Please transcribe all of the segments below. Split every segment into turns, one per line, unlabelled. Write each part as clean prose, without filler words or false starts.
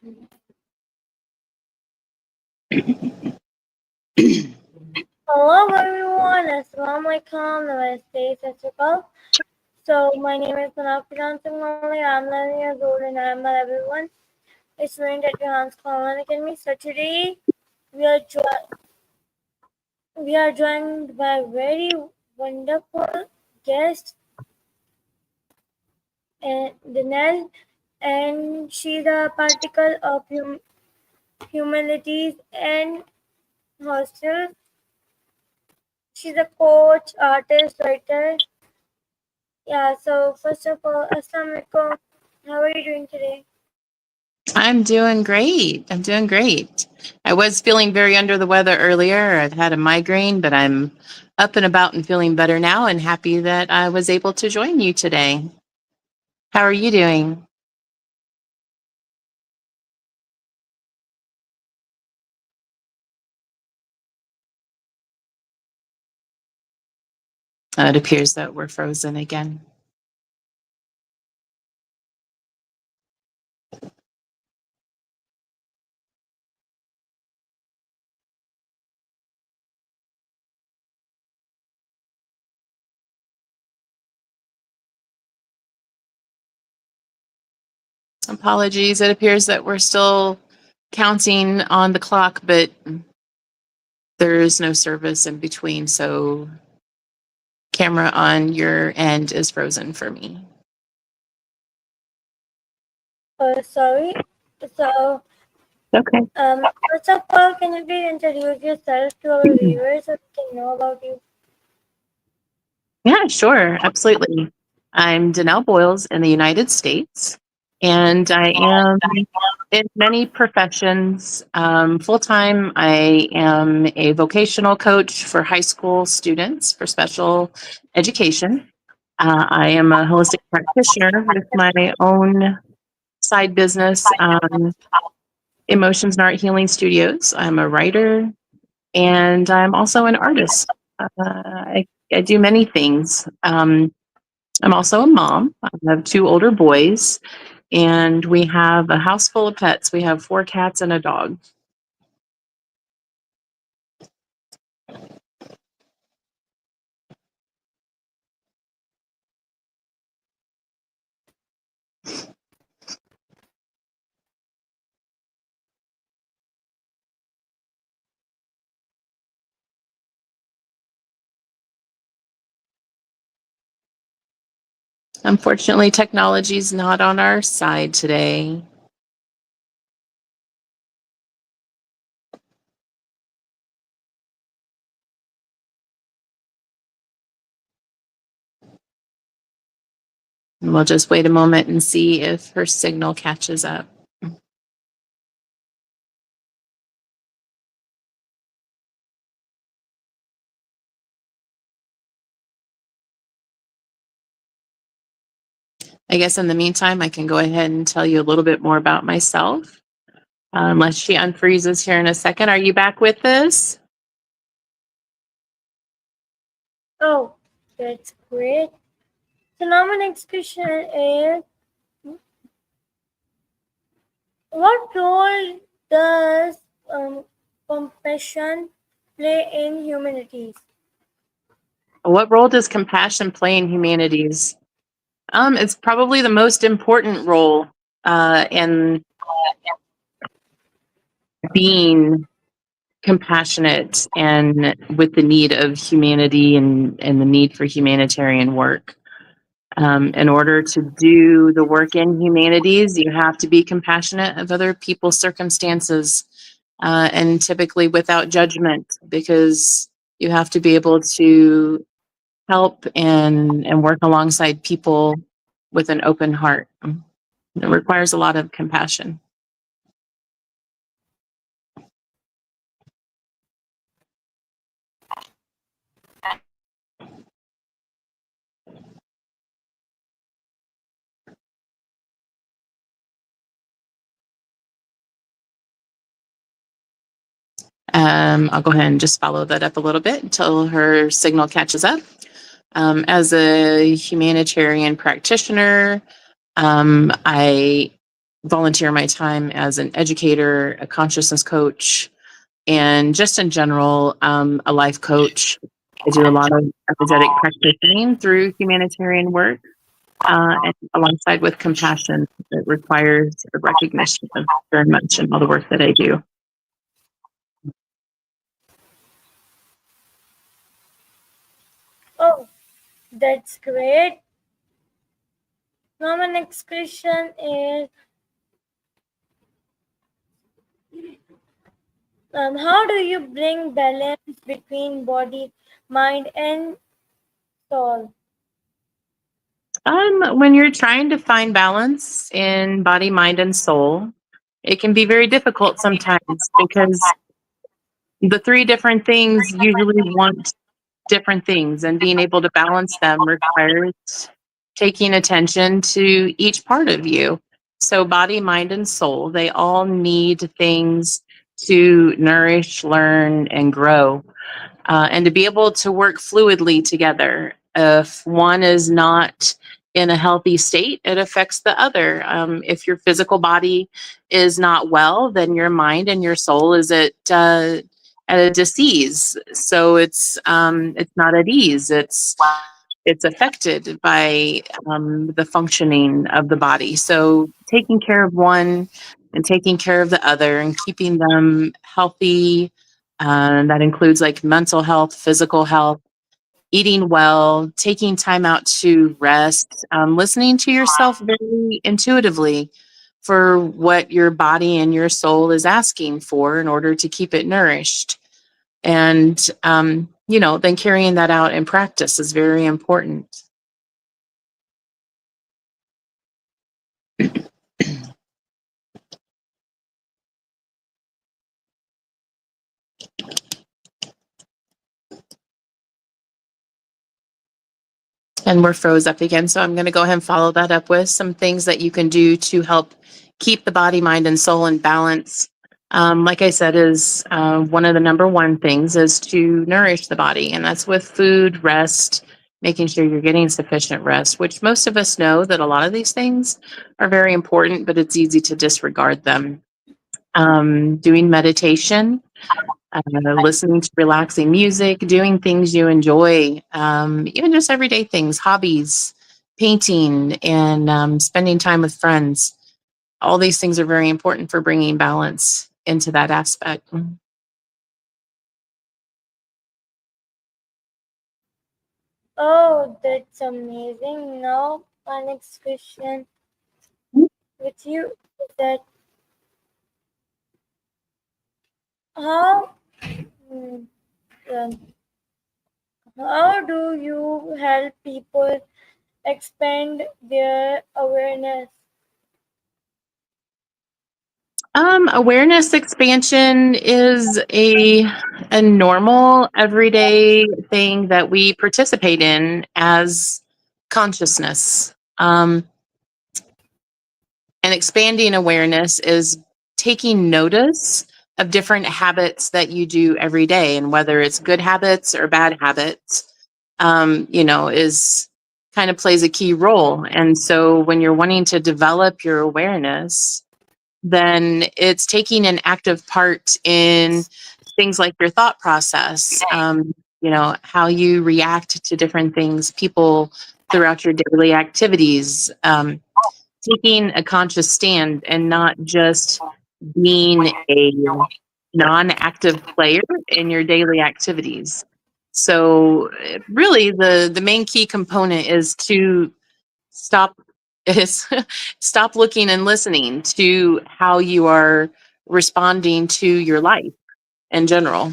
Hello everyone, Assalamualaikum, Namaste, Sachikal. So my name is Manab, Freelancing Wali. I'm 11 years old and I'm not everyone. It's student at Johannes Online Academy. So today we are joined by a very wonderful guest, Danelle, and she's a particle of humanities and hostel. She's a coach, artist, writer. Yeah, so first of all, Assalamualaikum. How are you doing today?
I'm doing great. I was feeling very under the weather earlier. I've had a migraine, but I'm up and about and feeling better now and happy that I was able to join you today. How are you doing? It appears that we're frozen again. Apologies. It appears that we're still counting on the clock, but there is no service in between, so camera on your end is frozen for me.
Sorry. So,
okay.
First of all, can you please introduce yourself to our viewers so they can know about you?
Yeah, sure. Absolutely. I'm Danelle Boyles in the United States, and I am in many professions. Full-time, I am a vocational coach for high school students for special education. I am a holistic practitioner with my own side business, Emotions and Art Healing Studios. I'm a writer, and I'm also an artist. I do many things. I'm also a mom. I have 2 older boys, and we have a house full of pets. We have 4 cats and a dog. Unfortunately, technology is not on our side today. And we'll just wait a moment and see if her signal catches up. I guess in the meantime, I can go ahead and tell you a little bit more about myself. Unless she unfreezes here in a second. Are you back with us?
Oh, that's great. So now my next question is, what role does compassion play in humanities?
What role does compassion play in humanities? It's probably the most important role in being compassionate and with the need of humanity and the need for humanitarian work. In order to do the work in humanities, you have to be compassionate of other people's circumstances, and typically without judgment, because you have to be able to help and work alongside people with an open heart. It requires a lot of compassion. I'll go ahead and just follow that up a little bit until her signal catches up. As a humanitarian practitioner, I volunteer my time as an educator, a consciousness coach, and just in general, a life coach. I do a lot of energetic practicing through humanitarian work, and alongside with compassion that requires a recognition of very much in all the work that I do.
Oh, that's great. Now my next question is, how do you bring balance between body, mind, and soul?
When you're trying to find balance in body, mind, and soul, it can be very difficult sometimes because the three different things usually want different things, and being able to balance them requires taking attention to each part of you. So, body, mind, and soul, they all need things to nourish, learn, and grow, and to be able to work fluidly together. If one is not in a healthy state, it affects the other. If your physical body is not well, then your mind and your soul is at a disease. So it's not at ease. It's affected by the functioning of the body. So taking care of one and taking care of the other and keeping them healthy. That includes like mental health, physical health, eating well, taking time out to rest, listening to yourself very intuitively for what your body and your soul is asking for in order to keep it nourished. And, then carrying that out in practice is very important. And we're froze up again. So I'm going to go ahead and follow that up with some things that you can do to help keep the body, mind, and soul in balance. Like I said, is one of the number one things is to nourish the body. And that's with food, rest, making sure you're getting sufficient rest, which most of us know that a lot of these things are very important, but it's easy to disregard them. Doing meditation, listening to relaxing music, doing things you enjoy, even just everyday things, hobbies, painting, and spending time with friends. All these things are very important for bringing balance into that aspect.
Oh, that's amazing. Now, my next question with you is that how hmm, um, how do you help people expand their awareness?
Awareness expansion is a normal everyday thing that we participate in as consciousness. And expanding awareness is taking notice of different habits that you do every day, and whether it's good habits or bad habits, is kind of plays a key role. And so when you're wanting to develop your awareness, then it's taking an active part in things like your thought process, how you react to different things, people throughout your daily activities, taking a conscious stand and not just being a non-active player in your daily activities. So really the main key component is to stop is stop looking and listening to how you are responding to your life in general.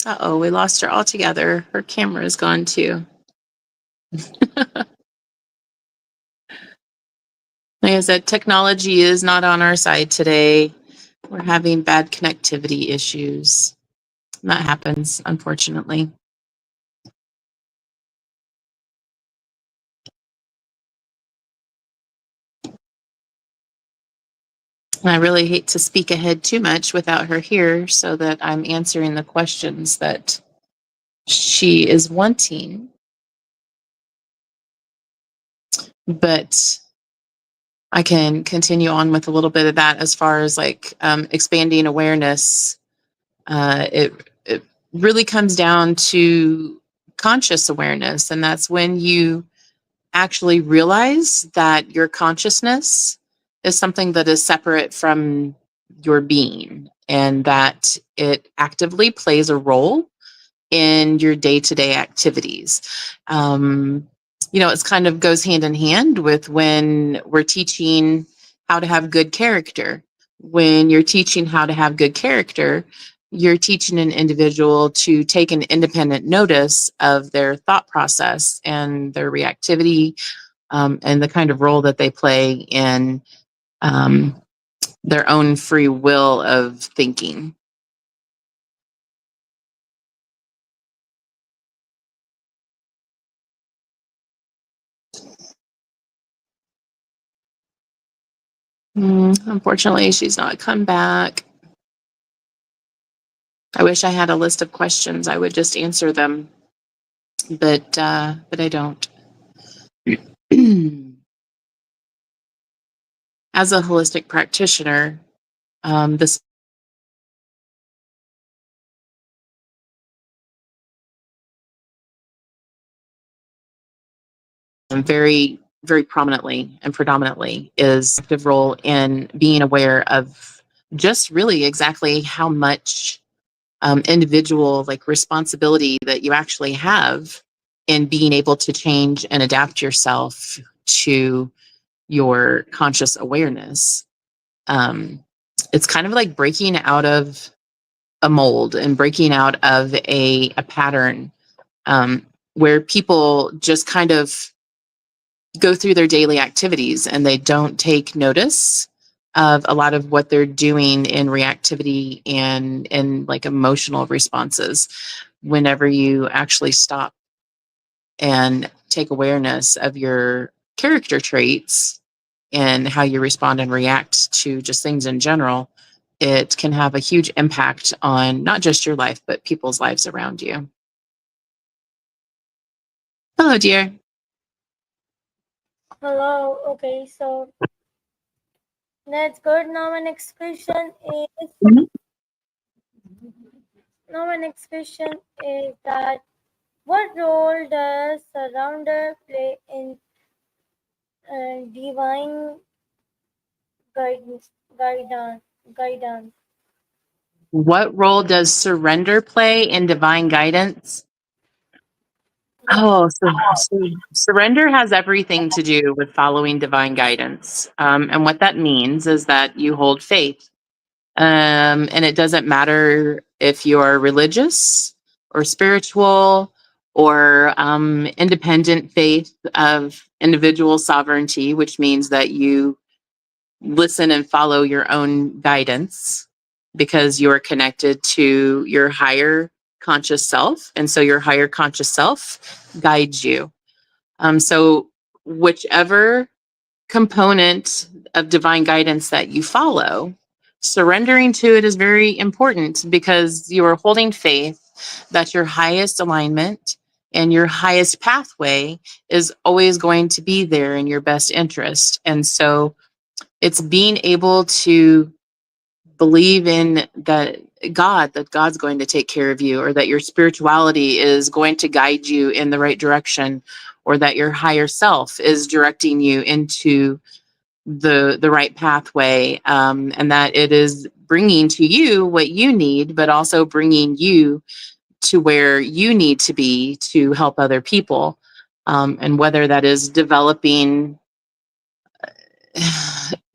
Uh-oh, we lost her altogether. Her camera is gone too. Like I said, technology is not on our side today. We're having bad connectivity issues. That happens, unfortunately. I really hate to speak ahead too much without her here so that I'm answering the questions that she is wanting. But I can continue on with a little bit of that as far as like expanding awareness. It really comes down to conscious awareness, and that's when you actually realize that your consciousness is something that is separate from your being, and that it actively plays a role in your day-to-day activities. It's kind of goes hand in hand with when we're teaching how to have good character. When you're teaching how to have good character, you're teaching an individual to take an independent notice of their thought process and their reactivity, and the kind of role that they play in their own free will of thinking. Unfortunately, she's not come back. I wish I had a list of questions. I would just answer them, but I don't. As a holistic practitioner, this very, very prominently and predominantly is active role in being aware of just really exactly how much individual like responsibility that you actually have in being able to change and adapt yourself to your conscious awareness. It's kind of like breaking out of a mold and breaking out of a pattern, where people just kind of go through their daily activities and they don't take notice of a lot of what they're doing in reactivity and in like emotional responses. Whenever you actually stop and take awareness of your character traits and how you respond and react to just things in general, it can have a huge impact on not just your life, but people's lives around you. Hello, dear.
Hello. Okay, so that's good. Now my next question is that what role does surrender play in divine guidance?
What role does surrender play in divine guidance? Oh, so surrender has everything to do with following divine guidance. And what that means is that you hold faith. And it doesn't matter if you're religious or spiritual or independent faith of individual sovereignty, which means that you listen and follow your own guidance because you're connected to your higher conscious self. And so your higher conscious self guides you. So whichever component of divine guidance that you follow, surrendering to it is very important because you are holding faith that your highest alignment and your highest pathway is always going to be there in your best interest. And so it's being able to believe in that God's going to take care of you, or that your spirituality is going to guide you in the right direction, or that your higher self is directing you into the right pathway, and that it is bringing to you what you need, but also bringing you to where you need to be to help other people. And whether that is developing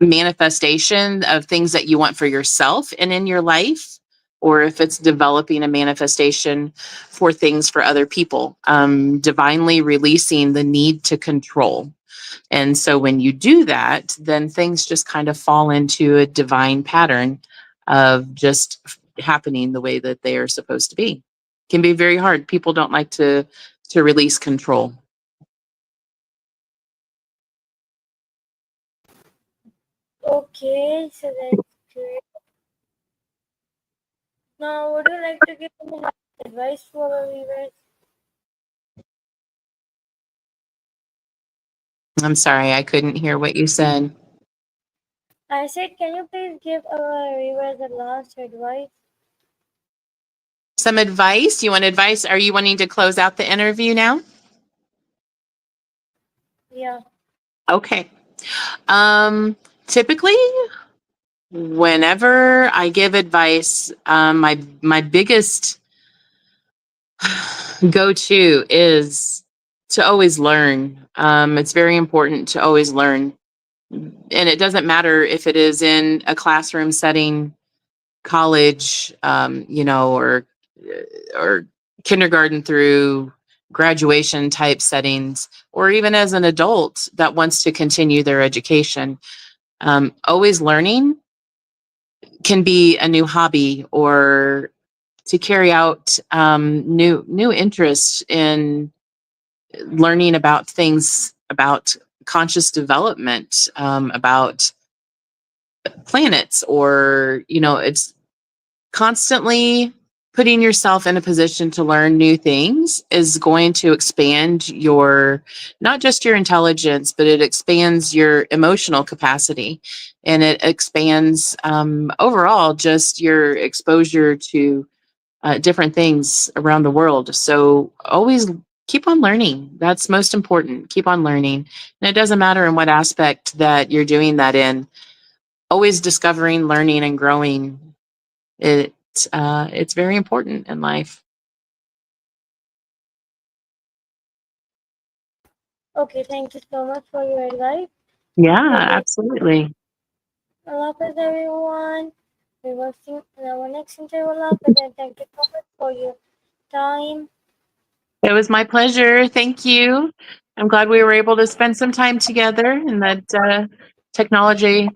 manifestation of things that you want for yourself and in your life, or if it's developing a manifestation for things for other people, divinely releasing the need to control. And so when you do that, then things just kind of fall into a divine pattern of just happening the way that they are supposed to be. It can be very hard. People don't like to release control.
Okay, so that's great. Now, would you like to give any advice to our viewers?
I'm sorry, I couldn't hear what you said.
I said, can you please give our viewers the last advice?
Some advice? You want advice? Are you wanting to close out the interview now?
Yeah.
Okay. Typically, whenever I give advice, my biggest go-to is to always learn. It's very important to always learn, and it doesn't matter if it is in a classroom setting, college, or kindergarten through graduation type settings, or even as an adult that wants to continue their education. Always learning can be a new hobby, or to carry out new interests in learning about things about conscious development, about planets, or it's constantly putting yourself in a position to learn new things is going to expand your, not just your intelligence, but it expands your emotional capacity, and it expands overall just your exposure to different things around the world. So always keep on learning. That's most important. Keep on learning. And it doesn't matter in what aspect that you're doing that in, always discovering, learning, and growing. It's very important in life.
Okay, thank you so much for your advice.
Yeah,
Okay,
absolutely.
Allah Hafiz everyone. We will see in our next interview. Allah Hafiz, and thank you so much for your time.
It was my pleasure. Thank you. I'm glad we were able to spend some time together, and that technology